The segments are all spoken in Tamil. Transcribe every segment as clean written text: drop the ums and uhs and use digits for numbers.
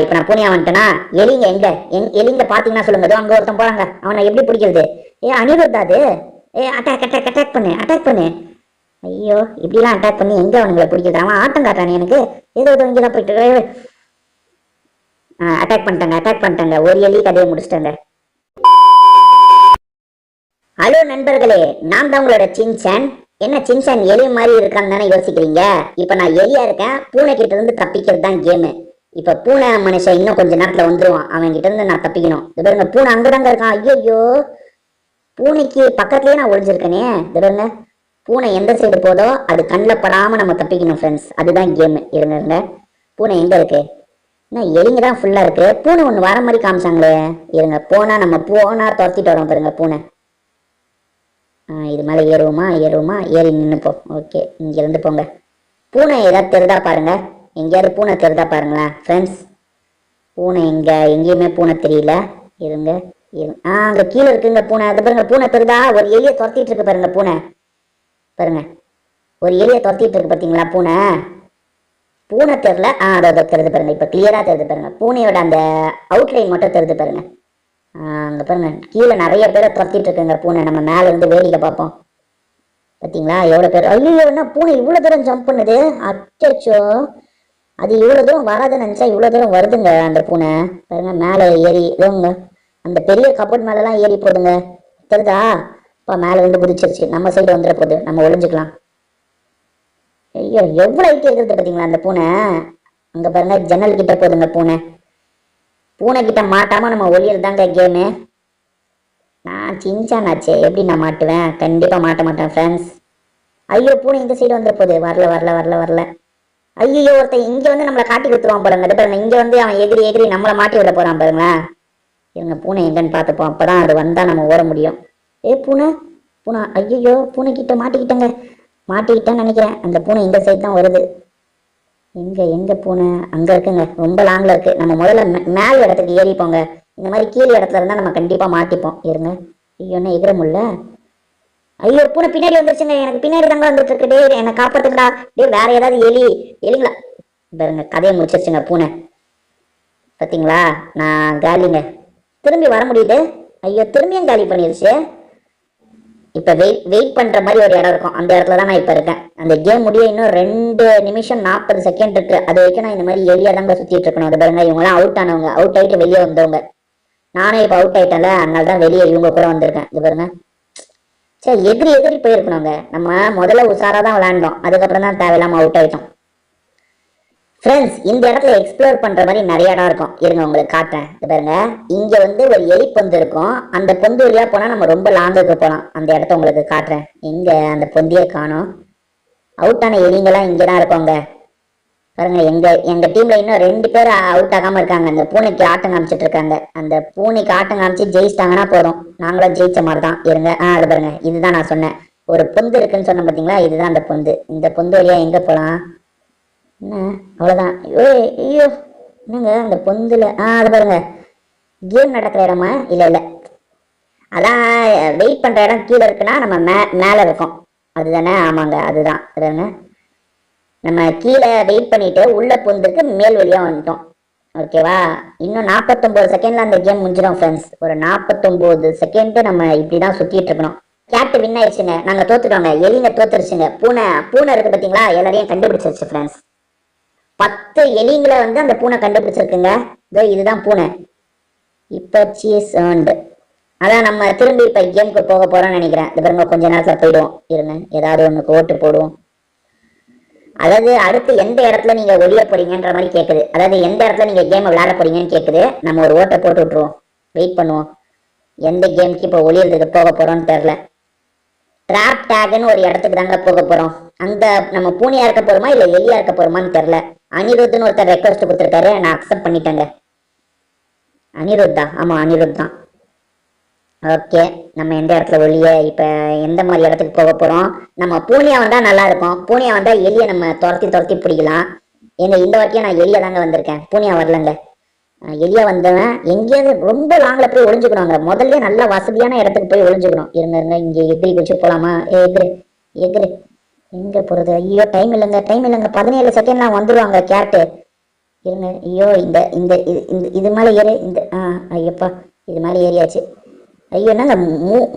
இப்ப நான் பூனையா வந்துட்டேனா, எலிங்க எங்க எலிங்க பாத்தீங்கன்னா சொல்லுங்க. அங்க ஒருத்தன் போறாங்க, அவனை எப்படி பிடிக்கிறது? அனிருத்தா அது. அட்டாக் அட்டாக் அட்டாக் பண்ணு, அட்டாக் பண்ணு. ஐயோ, இப்படிலாம் அட்டாக் பண்ணி எங்க அவனுங்களை பிடிக்கிறது? அவன் ஆட்டம் காட்டானே எனக்கு. ஏதோ இங்கதான் போயிட்டு அட்டாக் பண்ணிட்டாங்க, அட்டாக் பண்ணிட்டாங்க. ஒரு எலி கதையை முடிச்சிட்டாங்க. ஹலோ நண்பர்களே, நான் தான் உங்களோட சின்சான். என்ன சின்சான் எலி மாதிரி இருக்கான்னு தானே யோசிக்கிறீங்க? இப்ப நான் எலியா இருக்கேன். பூனை கிட்ட இருந்து தப்பிக்கிறது தான் கேமு. இப்ப பூனை மனுஷன் இன்னும் கொஞ்ச நேரத்துல வந்துருவான். அவன் கிட்ட இருந்து நான் தப்பிக்கணும். இது பாருங்க, பூனை அங்கதாங்க இருக்கான். ஐயோ, பூனைக்கு பக்கத்துலயே நான் ஒளிஞ்சிருக்கேனே. இது பாருங்க, பூனை எந்த சைடு போதோ அது கண்ணில் படாம நம்ம தப்பிக்கணும் ஃப்ரெண்ட்ஸ். அதுதான் கேமு. இருங்க, பூனை எங்க இருக்கு? என்ன எலிங்க தான் ஃபுல்லா இருக்கு. பூனை ஒண்ணு வர மாதிரி காமிச்சாங்களே. இருங்க, நம்ம போனா துரத்திட்டு வரோம் பாருங்க பூனை. இது மேலே ஏறுவோமா? ஏறி நின்றுப்போம். ஓகே, இங்கேருந்து போங்க. பூனை ஏதாவது தெரிதா பாருங்க. எங்கேயாவது பூனை தெரிதா பாருங்களேன் ஃப்ரெண்ட்ஸ். பூனை எங்கேயுமே பூனை தெரியல. இருங்க. அங்கே கீழே இருக்குங்க பூனை. அது பாருங்க, பூனை தெரிதா? ஒரு எலியை துரத்திட்டு இருக்கு பாருங்க பூனை. பாருங்க, ஒரு எலியை துரத்திட்டு இருக்கு பார்த்தீங்களா பூனை? பூனை தெரில. அதை தெரிது பாருங்க. இப்போ கிளியராக தெரிது பாருங்க. பூனையோட அந்த அவுட்லைன் மட்டும் தெரிது பாருங்க. அங்கே பாருங்க, கீழே நிறைய பேரை துரத்திட்டு இருக்குங்க பூனை. நம்ம மேலே இருந்து வேடிக்கை பார்ப்போம். பார்த்தீங்களா எவ்வளோ பேர்? ஐயோ, என்ன பூனை இவ்வளோ தூரம் ஜம்ப் பண்ணுது? அச்சோ, அது இவ்வளோ தூரம் வராதுன்னு நினச்சா இவ்வளோ தூரம் வருதுங்க அந்த பூனை. பாருங்க, மேலே ஏறி இதோங்க அந்த பெரிய கபோர்ட் மேலெலாம் ஏறி போதுங்க. தெரியுதா? இப்போ மேலே இருந்து குதிச்சிருச்சு. நம்ம சைடு வந்துட போகுது. நம்ம ஒளிஞ்சுக்கலாம். ஐயோ, எவ்வளோ ஐட்டி இருக்கிறது பார்த்தீங்களா அந்த பூனை? அங்கே பாருங்க, ஜன்னல் கிட்ட போதுங்க பூனை. பூனை கிட்ட மாட்டாம நம்ம ஒளியறதாங்க கேமு. நான் சின்சான் ஆச்சே, எப்படி நான் மாட்டுவேன்? கண்டிப்பா மாட்ட மாட்டேன் ஃப்ரெண்ட்ஸ். ஐயோ, பூனை இந்த சைடு வந்துட போகுது. வரல. ஐயோ, ஒருத்தன் இங்க வந்து நம்மளை காட்டி கொடுத்துருவான் பாருங்க. பாருங்க, இங்க வந்து அவன் எகிரி நம்மளை மாட்டி விட போறான் பாருங்களேன். இருங்க, பூனை எங்கன்னு பார்த்துப்போம். அப்பதான் அது வந்தா நம்ம ஓட முடியும். பூனை. ஐயோ, பூனை கிட்ட மாட்டிக்கிட்டேன்னு நினைக்கிறேன். அந்த பூனை இந்த சைடு தான் வருது. எங்க பூனை? அங்க இருக்குங்க, ரொம்ப லாங்ல இருக்கு. நம்ம முதல்ல மேல் இடத்துக்கு ஏறி போங்க. இந்த மாதிரி கீழே இடத்துல இருந்தா நம்ம கண்டிப்பா மாட்டிப்போம். இருங்க. ஐயோ, என்ன எகிர முடியல. ஐயோ, பூனை பின்னாடி வந்துருச்சுங்க. எனக்கு பின்னாடி தாங்க வந்துட்டு இருக்கு. டே, என்னை காப்பாத்துக்கடா. டே, வேற ஏதாவது எலிங்களா? பாருங்க, கதையை முடிச்சிருச்சுங்க பூனை. பாத்தீங்களா? நான் காலிங்க. திரும்பி வர முடியுது. ஐயோ, திரும்பியும் காலி பண்ணிருச்சு. இப்ப வெயிட் பண்ற மாதிரி ஒரு இடம் இருக்கும். அந்த இடத்துல தான் நான் இப்ப இருக்கேன். அந்த கேம் முடிய இன்னும் 2 நிமிஷம் 40 செகண்ட் இருக்கு. அது வரைக்கும் நான் இந்த மாதிரி எலியா தாங்க சுத்திட்டு இருக்கணும். அது பாருங்க, இவங்கெல்லாம் அவுட் ஆனவங்க, அவுட் ஆயிட்டு வெளியே வந்தவங்க. நானே இப்ப அவுட் ஆயிட்டேன்ல, அதனால தான் வெளியே இவங்க கூட வந்திருக்கேன். இது பாருங்க, சரி, எதிரி போயிருக்கணுங்க. நம்ம முதல்ல உஷாரா தான் விளையாண்டோம். அதுக்கப்புறம் தான் தேவையில்லாம அவுட் ஆயிட்டோம். ஃப்ரெண்ட்ஸ், இந்த இடத்துல எக்ஸ்ப்ளோர் பண்ற மாதிரி நிறைய இடம் இருக்கும். இருங்க, உங்களுக்கு காட்டுறேன். பாருங்க, இங்க வந்து ஒரு எலி பொந்து இருக்கும். அந்த பொந்து வழியா போனா நம்ம ரொம்ப லாங்குக்கு போகலாம். அந்த இடத்த உங்களுக்கு காட்டுறேன். எங்க அந்த பொந்தியை காணோம். அவுட் ஆன எலிங்கெல்லாம் இங்கதான் இருக்கோங்க. பாருங்க, எங்க டீம்ல இன்னும் 2 பேர் அவுட் ஆகாம இருக்காங்க. அந்த பூனைக்கு ஆட்டம் காமிச்சிட்டு இருக்காங்க. அந்த பூனைக்கு ஆட்டம் காமிச்சு ஜெயிச்சிட்டாங்கன்னா போதும், நாங்களும் ஜெயிச்ச மாதிரி தான். இருங்க. அது பாருங்க, இதுதான் நான் சொன்னேன். ஒரு பொந்து இருக்குன்னு சொன்னேன் பாத்தீங்களா? இதுதான் அந்த பொந்து. இந்த பொந்து வழியா எங்க போலாம்? என்ன, அவ்வளோதான். ஐயோ, என்னங்க அந்த பொந்துல? அது பாருங்க, கேம் நடக்கிற இடமா? இல்லை, அதான் வெயிட் பண்ற இடம் கீழே இருக்குன்னா நம்ம மேலே இருக்கோம். அதுதானே? ஆமாங்க, அதுதான். பாருங்க, நம்ம கீழே வெயிட் பண்ணிட்டு உள்ள பொந்துக்கு மேல் வழியா வந்துட்டோம். ஓகேவா? இன்னும் 49 செகண்ட்ல அந்த கேம் முடிஞ்சிடும் ஃப்ரெண்ட்ஸ். ஒரு 49 செகண்ட் நம்ம இப்படிதான் சுத்திட்டு இருக்கணும். கேப்ட் வின் ஆயிடுச்சுங்க. நாங்க தோத்துட்டோங்க. எலிங்க தோத்துருச்சுங்க. பூனை இருக்கு பாத்தீங்களா? எல்லாரையும் கண்டுபிடிச்சிருச்சு ஃப்ரெண்ட்ஸ். 10 எலிங்களை வந்து அந்த பூனை கண்டுபிடிச்சிருக்குங்க. இதுதான் பூனை. இப்ப சீஸ் ஏர்ன்டு. அதான் நம்ம திரும்பி இப்ப கேமுக்கு போக போறோம்னு நினைக்கிறேன். இது பாருங்க, கொஞ்ச நேரத்துல போயிடுவோம். இருங்க, ஏதாவது ஒண்ணுக்கு ஓட்டு போடுவோம். அதாவது அடுத்து எந்த இடத்துல நீங்க ஒளிய போறீங்கன்ற மாதிரி கேக்குது. அதாவது எந்த இடத்துல நீங்க கேம் விளையாட போறீங்கன்னு கேக்குது. நம்ம ஒரு ஓட்டை போட்டு விட்டுருவோம். வெயிட் பண்ணுவோம். எந்த கேமுக்கு இப்ப ஒளியறதுக்கு போக போறோம்னு தெரியல. டிராப் டேக்னு ஒரு இடத்துக்கு தாங்க போக போறோம். அங்க நம்ம பூனையா இருக்க போறோமா இல்ல எலியா இருக்க போறோமான்னு தெரியல. அனிருத்னு ஒருத்தர் ரெக்வஸ்ட் கொடுத்துருக்காரு. நான் அக்செப்ட் பண்ணிட்டேங்க. அனிருத்தா? ஆமா, அனிருத் தான். ஓகே, நம்ம எந்த இடத்துல ஒளிய இப்ப எந்த மாதிரி இடத்துக்கு போக போறோம்? நம்ம பூனையா வந்தா நல்லா இருக்கும். பூனையா வந்தா எலிய நம்ம துரத்தி பிடிக்கலாம். இந்த வாட்டியும் நான் எலியா தாங்க வந்திருக்கேன். பூனையா வரலங்க. எலியா வந்தவன் எங்கேயாவது ரொம்ப லாங்ல போய் ஒளிஞ்சுக்கணுங்க. முதல்ல நல்ல வசதியான இடத்துக்கு போய் ஒளிஞ்சுக்கணும். இருங்க, இங்க எகிரி குச்சி போலாமா? எகிரி எங்க போறது? ஐயோ, டைம் இல்லைங்க. 17 செகண்ட்லாம் வந்துருவாங்க கேட்டு. இருங்க. ஐயோ, இந்த இந்த இது மேலே ஏறி இந்த ஐயப்பா, இது மேலே ஏறியாச்சு. ஐயோ, என்னங்க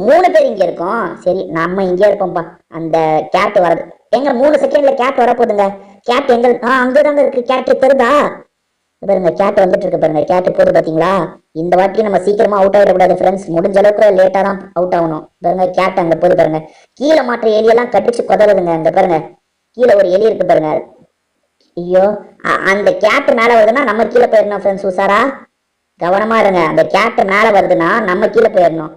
3 பேர் இங்கே இருக்கோம். சரி, நம்ம இங்கே இருப்போம்ப்பா. அந்த கேட் வரது எங்க 3 செகண்ட்ல கேட் வர போதுங்க. கேட் எங்க? அங்கதாங்க இருக்கு கேட். தெரியுதா? பாருங்க, கேட் வந்துட்டு இருக்கு பாருங்க. கேட் போது பாத்தீங்களா? இந்த வாட்டி நம்ம சீக்கிரமா அவுட் ஆகிடக்கூடாது ஃப்ரெண்ட்ஸ். முடிஞ்ச அளவுக்கு லேட்டா தான் அவுட் ஆகணும். பாருங்க, கேட் அங்க போது பாருங்க. கீழே மாற்ற எலியெல்லாம் கட்டிச்சு கொதவுதுங்க. அங்க பாருங்க, கீழே ஒரு எலி இருக்கு பாருங்க. ஐயோ, அந்த கேட் மேல வருதுன்னா நம்ம கீழே போயிடணும் ஃப்ரெண்ட்ஸ். உசாரா கவனமா இருங்க. அந்த கேட் மேல வருதுன்னா நம்ம கீழே போயிடணும்.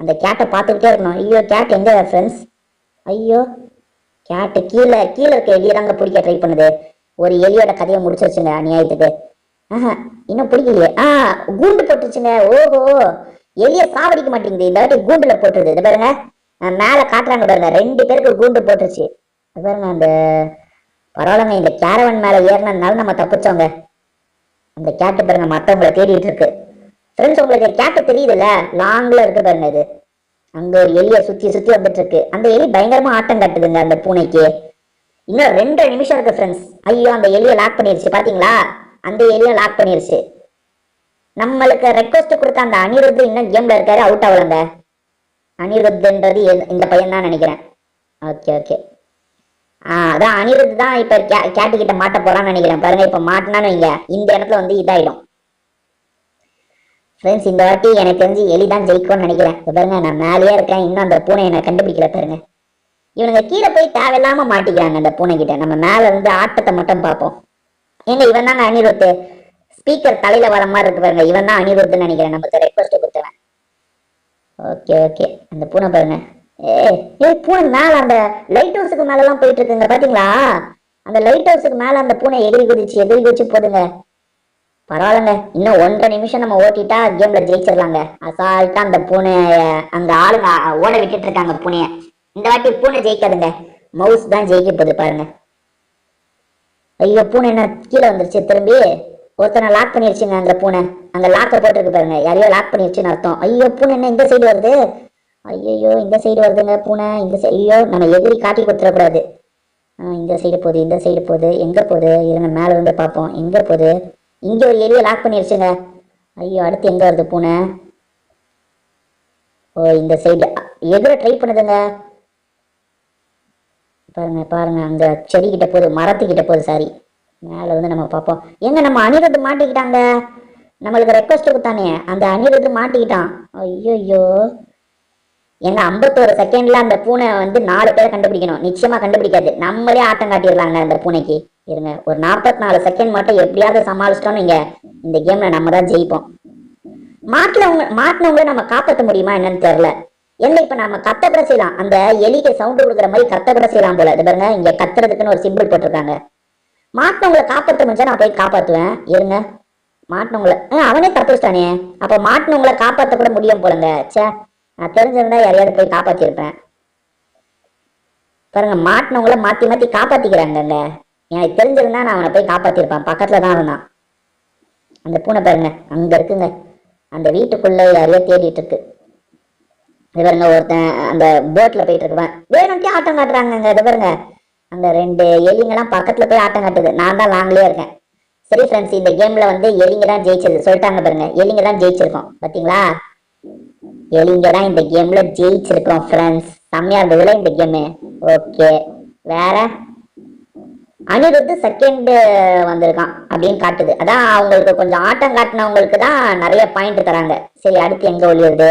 அந்த கேட்டை பார்த்துக்கிட்டே இருக்கணும். ஐயோ, கேட் எங்க ஃப்ரெண்ட்ஸ்? ஐயோ, கேட்டு கீழே கீழே இருக்க எலியை தாங்க பிடிக்க ட்ரை பண்ணுது. ஒரு எலியோட கதையை முடிச்சிருச்சுங்க அநியாயத்துக்கு. இன்னும் பிடிக்கலையே. கூண்டு போட்டுருச்சுங்க. ஓஹோ, எலிய சாவடிக்க மாட்டேங்குது. இந்த வாட்டி கூண்டுல போட்டுருது. இது பாருங்க, மேல காட்டுறாங்க பாருங்க. 2 பேருக்கு கூண்டு போட்டுருச்சு. பாருங்க, அந்த பரவாயில்லங்க, இந்த கேரவன் மேல ஏறினதுனால நம்ம தப்பிச்சோங்க. அந்த கேட்டு பாருங்க மத்தவங்களை தேடிட்டு இருக்கு. ஃப்ரெண்ட்ஸ், உங்களுக்கு கேட்டு தெரியுதுல்ல? லாங்ல இருக்கு பாருங்க. இது அங்க ஒரு எலிய சுத்தி சுத்தி வந்துட்டு இருக்கு. அந்த எலி பயங்கரமா ஆட்டம் காட்டுதுங்க அந்த பூனைக்கு. இன்னும் 2 நிமிஷம் இருக்கு ஃப்ரெண்ட்ஸ். ஐயோ, அந்த எலியை லாக் பண்ணிருச்சு பாத்தீங்களா? அந்த எலியை லாக் பண்ணிருச்சு. நம்மளுக்கு ரெக்வஸ்ட் கொடுத்த அந்த அனிருத் இன்னும் கேம்ல இருக்காரு, அவுட் ஆகலங்க. அனிருத்ன்றது இந்த பையன் தான் நினைக்கிறேன். Okay okay. அதான் அனிருத் தான் இப்ப கேட்டு கிட்ட மாட்ட போறான்னு நினைக்கிறேன். பாருங்க, இப்ப மாட்டினான்னு வைங்க, இந்த இடத்துல வந்து இதாயிடும். ஃப்ரெண்ட்ஸ், இந்த வாட்டி எனக்கு தெரிஞ்சு எலி தான் ஜெயிக்கும்னு நினைக்கிறேன். பாருங்க, நான் மேலேயே இருக்கேன். இன்னும் அந்த பூனை என்ன கண்டுபிடிக்கல பாருங்க. இவனுங்க கீழே போய் தேவையில்லாம மாட்டிக்கிறாங்க அந்த பூனை கிட்ட. நம்ம மேல இருந்து ஆட்டத்தை மட்டும் பார்ப்போம். ஏங்க, இவன் தாங்க அனிருத். ஸ்பீக்கர் தலையில வர மாதிரி இருக்கு பாருங்க. இவன் தான் அனிருத்னு நினைக்கிறேன். நமக்கு ரெக்வஸ்ட் கொடுத்தவன். Okay okay. அந்த பூனை பாருங்க. பூனை மேல அந்த லைட் ஹவுஸுக்கு மேல எல்லாம் போயிட்டு இருக்குங்க பாத்தீங்களா? அந்த லைட் ஹவுஸுக்கு மேல அந்த பூனை எகிரி குதிச்சு போதுங்க. பரவாயில்லங்க, இன்னும் 1.5 நிமிஷம் நம்ம ஓட்டிட்டா கேம்ல ஜெயிச்சிடலாங்க. அசால்ட்டா அந்த பூனை அங்க ஆளுங்க ஓட விட்டுட்டு இருக்காங்க பூனைய. இந்த வாட்டி பூனை ஜெயிக்காதுங்க, மவுஸ் தான் ஜெயிக்க போகுது பாருங்க. ஐயோ, பூனை என்ன கீழே வந்துருச்சு. திரும்பி ஒருத்தனை லாக் பண்ணிருச்சுங்க அந்த பூனை. அங்க லாக்க போட்டுருக்கு பாருங்க. யாரையோ லாக் பண்ணிருச்சுன்னு அர்த்தம். ஐயோ, பூனை என்ன இந்த சைடு வருது? ஐயோ, இந்த சைடு வருதுங்க பூனை. இந்த ஐயோ, நம்ம எதிரி காட்டி கொடுத்துடக்கூடாது. இந்த சைடு போகுது, இந்த சைடு போகுது. எங்க போகுது? இருங்க, மேல வந்து பார்ப்போம். எங்க போகுது? இங்க ஒரு எலியை லாக் பண்ணிருச்சுங்க. ஐயோ, அடுத்து எங்க வருது பூனை? ஓ, இந்த சைடு எதிர ட்ரை பண்ணுதுங்க. பாருங்க பாருங்க, அங்க செடி கிட்ட போகுது, மரத்துக்கிட்ட போகுது. சாரி, மேல வந்து நம்ம பார்ப்போம். எங்க நம்ம அனிருத் மாட்டிக்கிட்டாங்க. நம்மளுக்கு ரெக்வஸ்ட் கொடுத்தானே அந்த அனிருத் மாட்டிக்கிட்டான். ஐயோ, எங்க 51 செகண்ட்ல அந்த பூனை வந்து 4 பேரை கண்டுபிடிக்கணும். நிச்சயமா கண்டுபிடிக்காது. நம்மளே ஆட்டம் காட்டிடலாங்க அந்த பூனைக்கு. இருங்க, ஒரு 44 செகண்ட் மட்டும் எப்படியாவது சமாளிச்சிட்டோம். நீங்க இந்த கேம்ல நம்ம தான் ஜெயிப்போம். மாட்டினவங்களை நம்ம காப்பாற்ற முடியுமா என்னன்னு தெரியல. என்ன இப்ப நம்ம கத்தப்பட செய்யலாம். அந்த எலிக்கு சவுண்ட் கொடுக்குற மாதிரி கத்தப்பட செய்யலாம் போல. இது பாருங்க, இங்க கத்துறதுக்குன்னு ஒரு சிம்பிள் போட்டிருக்காங்க. மாட்டினவங்களை காப்பாற்ற முடிஞ்சா நான் போய் காப்பாத்துவேன். இருங்க, மாட்டினவங்களை அவனே தப்பிச்சிட்டானே. அப்ப மாட்டினவங்களை காப்பாற்ற கூட முடியும் போலங்க. சே, நான் தெரிஞ்சிருந்தா யாரையாவது போய் காப்பாத்திருப்பேன். பாருங்க, மாட்டினவங்கள மாத்தி மாத்தி காப்பாத்திக்கிறாங்க. எனக்கு தெரிஞ்சிருந்தா நான் அவனை போய் காப்பாத்திருப்பேன். பக்கத்துல தான் இருந்தான். அந்த பூனை பாருங்க அங்க இருக்குங்க. அந்த வீட்டுக்குள்ள யாரையோ தேடிட்டு இருக்கு. இது பாருங்க, ஒருத்தன் அந்த போட்ல போயிட்டு இருக்குவேன். வேணும்ட்டே ஆட்டம் காட்டுறாங்க. இது பாருங்க, அந்த 2 எலிங்கெல்லாம் பக்கத்துல போய் ஆட்டம் காட்டுது. நான் தான் லாங்லயே இருக்கேன். சரி ஃப்ரெண்ட்ஸ், இந்த கேம்ல வந்து எலிங்க தான் ஜெயிச்சது சொல்லிட்டாங்க பாருங்க. எலிங்க தான் ஜெயிச்சிருக்கோம் பாத்தீங்களா? எலிங்க தான் இந்த கேம்ல ஜெயிச்சிருக்கோம் ஃப்ரெண்ட்ஸ். செம்மையா இருந்ததுல இந்த கேமு. ஓகே, வேற அனிருத் செகண்ட் வந்திருக்கான் அப்படின்னு காட்டுது. அதான் அவங்களுக்கு கொஞ்சம் ஆட்டம் காட்டினவங்களுக்கு தான் நிறைய பாயிண்ட் தராங்க. சரி, அடுத்து எங்க ஒளியுது?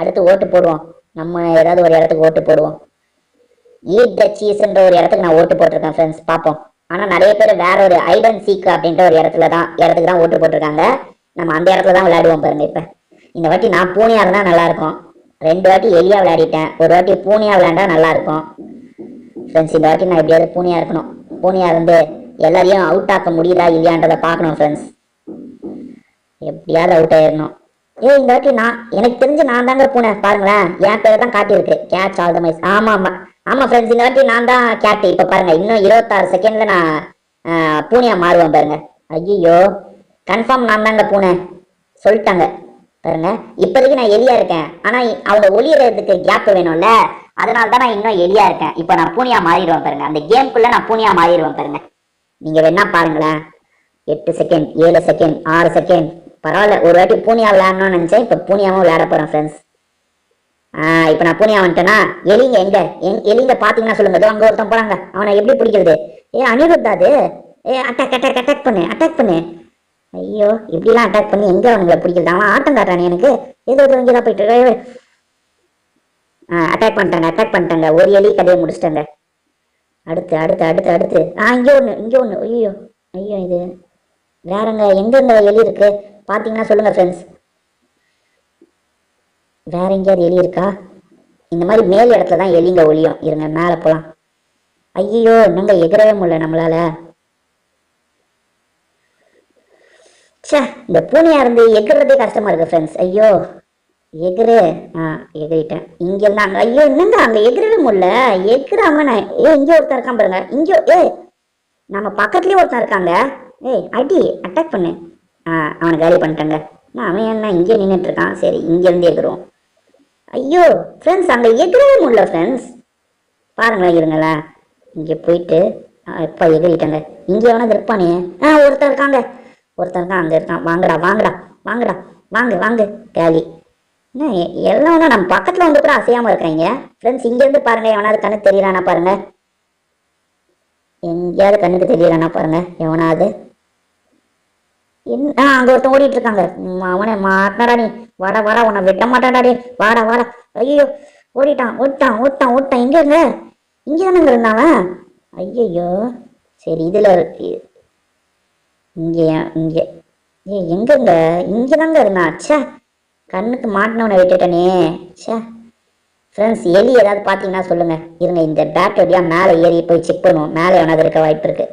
அடுத்து ஓட்டு போடுவோம். நம்ம ஏதாவது ஒரு இடத்துக்கு ஓட்டு போடுவோம். ஈட் த சீஸ்ன்ற ஒரு இடத்துக்கு நான் ஓட்டு போட்டிருக்கேன் ஃப்ரெண்ட்ஸ். பார்ப்போம். ஆனா நிறைய பேர் வேற ஒரு ஐடன் சீக் அப்படின்ற ஒரு இடத்துக்கு தான் ஓட்டு போட்டிருக்காங்க. நம்ம அந்த இடத்துல தான் விளையாடுவோம் பாருங்க. இப்ப இந்த வாட்டி நான் பூனையா இருந்தா நல்லா இருக்கும். 2 வாட்டி எலியா விளையாடிட்டேன். ஒரு வாட்டி பூனையா விளையாண்டா நல்லா இருக்கும் ஃப்ரெண்ட்ஸ். இந்த வாட்டி நான் எப்படியாவது பூனையா இருக்கணும். பூனையா இருந்து எல்லாரையும் அவுட் ஆக்க முடியுதா இல்லையான்றதை பார்க்கணும் ஃப்ரெண்ட்ஸ். எப்படியாவது அவுட் ஆயிடணும். இந்த வாட்டி எனக்கு தெரிஞ்சு நான் தாங்க பூனை. பாருங்களேன், என் பேரை தான் காட்டியிருக்கு, கேட்ச் ஆல் த மைஸ். ஆமா ஆமா ஆமா ஃப்ரெண்ட்ஸ், இந்த வாட்டி நான் தான் கேட்டு. இப்ப பாருங்க, இன்னும் 26 செகண்ட்ல நான் பூனையா மாறுவேன் பாருங்க. ஐயோ, கன்ஃபார்ம் நான் தாங்க பூனை சொல்லிட்டாங்க பாருங்க. இப்போதைக்கு நான் எலியா இருக்கேன். ஆனா அவங்க ஒளியறதுக்கு கேப் வேணும்ல, அதனால தான் நான் இன்னும் எலியா இருக்கேன். இப்போ நான் பூனையா மாறிடுவேன் பாருங்க. அந்த கேம்குள்ள நான் பூனையா மாறிடுவேன் பாருங்க. நீங்க வேணா பாருங்களேன். 8 செகண்ட், 7 செகண்ட், 6 செகண்ட். பரவாயில்ல, ஒரு வாட்டி பூனியா விளையாடணும்னு நினைச்சேன், இப்ப பூனியாவும் விளையாட போறேன் ஃப்ரெண்ட்ஸ். இப்ப நான் பூனியா வந்துட்டேனா? எலிங்க எங்க? எலிங்க பாத்தீங்கன்னா சொல்லுங்க. அங்க ஒருத்தன் போறாங்க, அவனை எப்படி பிடிக்கிறது? அனிருத்தா அது. அட்டாக் அட்டாக் அட்டாக் பண்ணு, அட்டாக் பண்ணு. ஐயோ, இப்படிலாம் அட்டாக் பண்ணி எங்க அவங்களை பிடிக்கிறது? அவன் ஆட்டம் காட்டுறானே எனக்கு. ஏதோ இங்கதான் போயிட்டு அட்டாக் பண்ணிட்டாங்க, அட்டாக் பண்ணிட்டாங்க. ஒரு எலி கதையை முடிச்சிட்டாங்க. அடுத்து அடுத்து அடுத்து அடுத்து இங்க ஒண்ணு, இங்க ஒண்ணு. ஐயோ ஐயோ, இது வேறங்க. எங்க இந்த எலி இருக்கு பாத்தீங்கன்னா சொல்லுங்க ஃப்ரெண்ட்ஸ். வேற எங்கேயாவது எலி இருக்கா? இந்த மாதிரி மேல் இடத்துல தான் எலிங்க ஒளியும். இருங்க மேல போலாம். ஐயோ, என்னங்க எகிறவே முடியல நம்மளால. சே, இந்த பூனையா இருந்து எகிறதே கஷ்டமா இருக்கு ஃப்ரெண்ட்ஸ். ஐயோ எகிரு. எகிரிட்டேன். இங்க இருந்தா அங்க. ஐயோ, என்னங்க அங்க எகிரவே முடியல. எகிராம நான் இங்க ஒருத்தன் இருக்கான் பாருங்க. இங்க நம்ம பக்கத்துலயே ஒருத்தன் இருக்காங்க. அடி, அட்டாக் பண்ணு. அவனை காலி பண்ணிட்டாங்க. அவன் என்ன இங்கே நின்றுட்டு இருக்கான்? சரி, இங்க இருந்து எகிருவோம். ஐயோ ஃப்ரெண்ட்ஸ், அங்க எகிரவே முடியல ஃப்ரெண்ட்ஸ். பாருங்களேன், இருங்களேன். இங்க போயிட்டு எப்ப எகிரிட்டாங்க. இங்க எவனது இருப்பானே? ஒருத்தன் இருக்காங்க, ஒருத்தன் இருக்கான், அங்க இருக்கான். வாங்கடா வாங்கடா வாங்கடா, வாங்க வாங்க காலி. என்ன எல்லாம் நம்ம பக்கத்துல வந்து கூட அசையாம இருக்கிறீங்க ஃப்ரெண்ட்ஸ். இங்க இருந்து பாருங்க, எவனாவது கண்ணுக்கு தெரியறானா பாருங்க. எங்கேயாவது கண்ணுக்கு தெரியறானா பாருங்க எவனாவது. அங்க ஒருத்தன் ஓடிட்டு இருக்காங்க. அவனை மாட்டாடா நீ. வர வர, உன்னை விட மாட்டாடாடி. வாடா வாடா. ஐயோ, ஓடிட்டான் ஓட்டான் ஓட்டான் ஓட்டான். எங்க இருங்க? இங்க தானங்க இருந்தாவன். ஐயோ, சரி இதுல இங்க இங்க எங்கங்க? இங்கதாங்க இருந்தான். ச்சே, கண்ணுக்கு மாட்டினவனை விட்டுட்டனே. ச்சே ஃப்ரெண்ட்ஸ், எலி ஏதாவது பார்த்தீங்கன்னா சொல்லுங்க. இருங்க, இந்த பேட் வழியா மேலே ஏறி போய் செக் பண்ணுவோம். மேலே எவனாவது இருக்க வாய்ப்பு இருக்கு.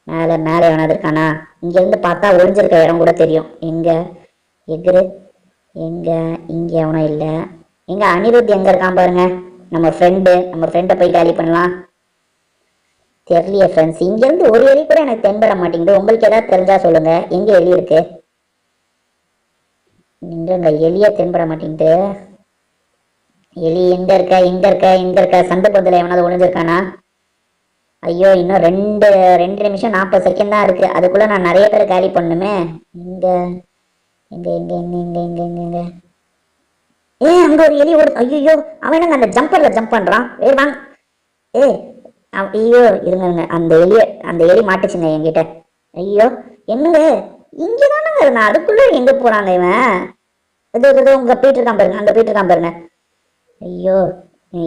மேலே மேலே எவனாவது இருக்கானா? இங்கேருந்து பார்த்தா ஒளிஞ்சிருக்க இடம் கூட தெரியும். எங்க எகிரு? எங்க? இங்கே எவனும் இல்லை. எங்க அனிருத் எங்க இருக்கான் பாருங்க. நம்ம ஃப்ரெண்டை போய் காலி பண்ணலாம். தெரியலையே ஃப்ரெண்ட்ஸ். இங்கேருந்து ஒரு எலி கூட எனக்கு தென்பட மாட்டேங்குது. உங்களுக்கு ஏதாவது தெரிஞ்சா சொல்லுங்க. எங்க எலி இருக்கு? எங்க எலியே தென்பட மாட்டேங்குது. எலி எங்க இருக்க? எங்க இருக்க? எங்க இருக்க? சந்து பந்தில எவனாவது ஒளிஞ்சிருக்கானா? ஐயோ, இன்னும் 2 நிமிஷம் 40 செகண்ட் தான் இருக்கு. அதுக்குள்ள நான் நிறைய பேர் காலி பண்ணுமே. இங்க எங்க எங்க எங்க எங்க எங்க எங்க எங்க? அங்க ஒரு எலி ஓடு. ஐயோ, அவன் என்னங்க அந்த ஜம்பர்ல ஜம்ப் பண்றான்? வாங்க. ஐயோ, இருங்க. அந்த எலி மாட்டுச்சுங்க என்கிட்ட. ஐயோ, என்னங்க இங்கதானங்க இருந்தா, அதுக்குள்ள எங்க போறாங்க இவன்? ஏதோ உங்க போயிட்டு இருக்கான் பாருங்க, அங்க போயிட்டு இருக்கான் பாருங்க. ஐயோ,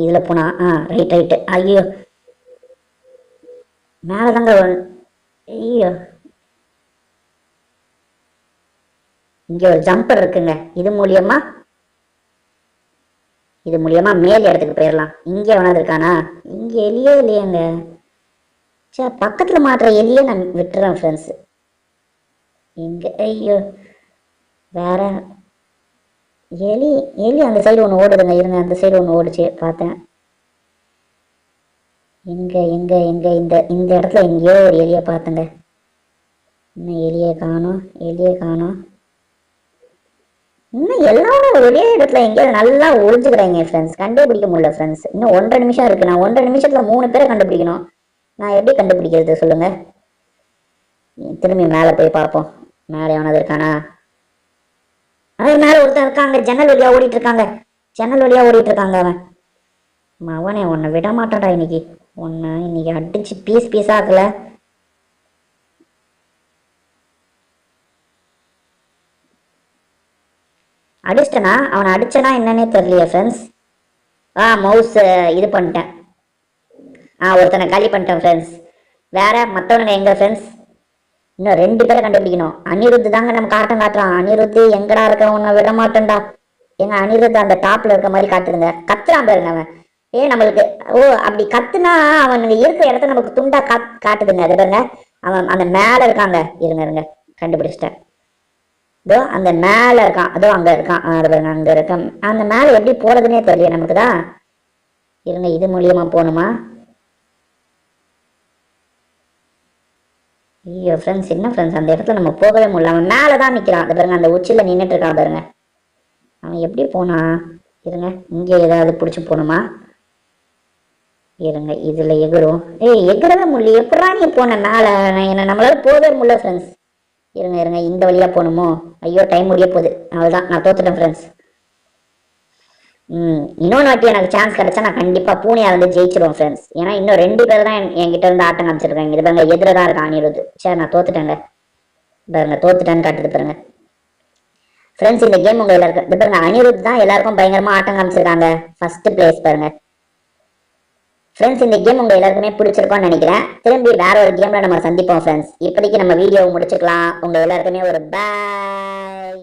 இதுல போனா ரைட். ஐயோ, மேலதாங்க. ஐயோ, இங்க ஒரு ஜம்பர் இருக்குங்க. இது மூலியமா மேல் இடத்துக்கு போயிடலாம். இங்க எவனாவது இருக்கானா? இங்க எலியே இல்லையாங்க. சே, பக்கத்துல மாட்டுற எலியே நான் விட்டுறேன் ஃப்ரெண்ட்ஸ். இங்க ஐயோ, வேற எலி அந்த சைடு ஒன்று ஓடுதுங்க. இருங்க, அந்த சைடு ஒன்று ஓடுச்சு பார்த்தேன். எங்க எங்க எங்க? இந்த இடத்துல எங்கேயோ ஒரு எலியை பார்த்தேங்க. இன்னும் எலியை காணோம். இன்னும் எல்லாரும் ஒரே இடத்துல எங்கேயாவது நல்லா ஒளிஞ்சுக்கிறாங்க ஃப்ரெண்ட்ஸ். கண்டுபிடிக்க முடியல ஃப்ரெண்ட்ஸ். இன்னும் 1.5 நிமிஷம் இருக்கு. நான் 1.5 நிமிஷத்துல 3 பேரை கண்டுபிடிக்கணும். நான் எப்படி கண்டுபிடிக்கிறது சொல்லுங்க? திரும்பி மேலே போய் பார்ப்போம். மேலே எவனாவது இருக்கானா? மேலே ஒருத்தன் இருக்காங்க. ஜன்னல் வழியா ஓடிட்டு இருக்காங்க. அவனை உன்னை விட மாட்டான்டா இன்னைக்கு. உன்னை இன்னைக்கு அடிச்சு பீஸ் ஆக்கல. அடிச்சிட்டனா? அவனை அடிச்சனா என்னன்னே தெரியலையே ஃப்ரெண்ட்ஸ். மவுஸ் இது பண்ணிட்டேன். ஒருத்தனை காலி பண்ணிட்டேன் ஃப்ரெண்ட்ஸ். வேற மற்றவனுங்க எங்க ஃப்ரெண்ட்ஸ்? இன்னும் 2 பேரை கண்டுபிடிக்கணும். அனிருத் தாங்க நம்ம காட்டுறான். அனிருத் எங்கடா இருக்க? உன்னை விட மாட்டேன்டா. எங்க அனிருத் அந்த டாப்ல இருக்க மாதிரி காட்டுருங்க. கத்துறான் பாருங்க அவன். நம்மளுக்கு அப்படி கத்துனா அவனுங்க இருக்கிற இடத்த நமக்கு துண்டா காட்டுதுங்க. அது பாருங்க, அவன் அந்த மேல இருக்காங்க. இருங்க கண்டுபிடிச்சிட்டேன். இதோ அந்த மேல இருக்கான். அதோ அங்க இருக்கான். அங்க இருக்கான். அந்த மேல எப்படி போறதுன்னே தெரியல நமக்குதான். இருங்க, இது மூலியமா போகணுமா? ஐயோ ஃப்ரெண்ட்ஸ், என்ன ஃப்ரெண்ட்ஸ், அந்த இடத்துல நம்ம போகவே முடியல. அவன் மேலதான் நிக்கிறான். அது பாருங்க, அந்த உச்சியில நின்றுட்டு இருக்கான் பாருங்க. அவன் எப்படி போனா? இருங்க, இங்க ஏதாவது பிடிச்சி போகணுமா? இருங்க, இதுல எகிரும். எகிரவே முடியல. எப்படா நீ போன மேல? என்ன நம்மளால போகவே முடியல ஃப்ரெண்ட்ஸ். இருங்க இருங்க, இந்த வழியா போகணுமோ? ஐயோ டைம் முடிய போகுது. அவ்வளோதான், நான் தோத்துட்டேன் ஃப்ரெண்ட்ஸ். இன்னொன்று வாட்டி எனக்கு சான்ஸ் கிடைச்சா நான் கண்டிப்பா பூனையா வந்து ஜெயிச்சிருவேன் ஃப்ரெண்ட்ஸ். ஏன்னா இன்னும் 2 பேர் தான் என்கிட்ட இருந்து ஆட்டம் காமிச்சிருக்காங்க. இது பாருங்க, எதிர தான் இருக்கான் அனிருத். சரி நான் தோத்துட்டேங்க. பாருங்க தோத்துட்டேன்னு காட்டுது பாருங்க ஃப்ரெண்ட்ஸ். இந்த கேம் உங்க எல்லாருக்கும் இது பாருங்க, அனிருத் தான் எல்லாருக்கும் பயங்கரமா ஆட்டம் காமிச்சிருக்காங்க. ஃபர்ஸ்ட் பிளேஸ் பாருங்க ஃப்ரெண்ட்ஸ். இந்த கேம் உங்க எல்லாருக்குமே பிடிச்சிருக்கும்னு நினைக்கிறேன். திரும்பி வேற ஒரு கேம்ல நம்ம சந்திப்போம் ஃப்ரெண்ட்ஸ். இப்போதைக்கு நம்ம வீடியோவை முடிச்சுக்கலாம். உங்க எல்லாருக்குமே ஒரு பாய்.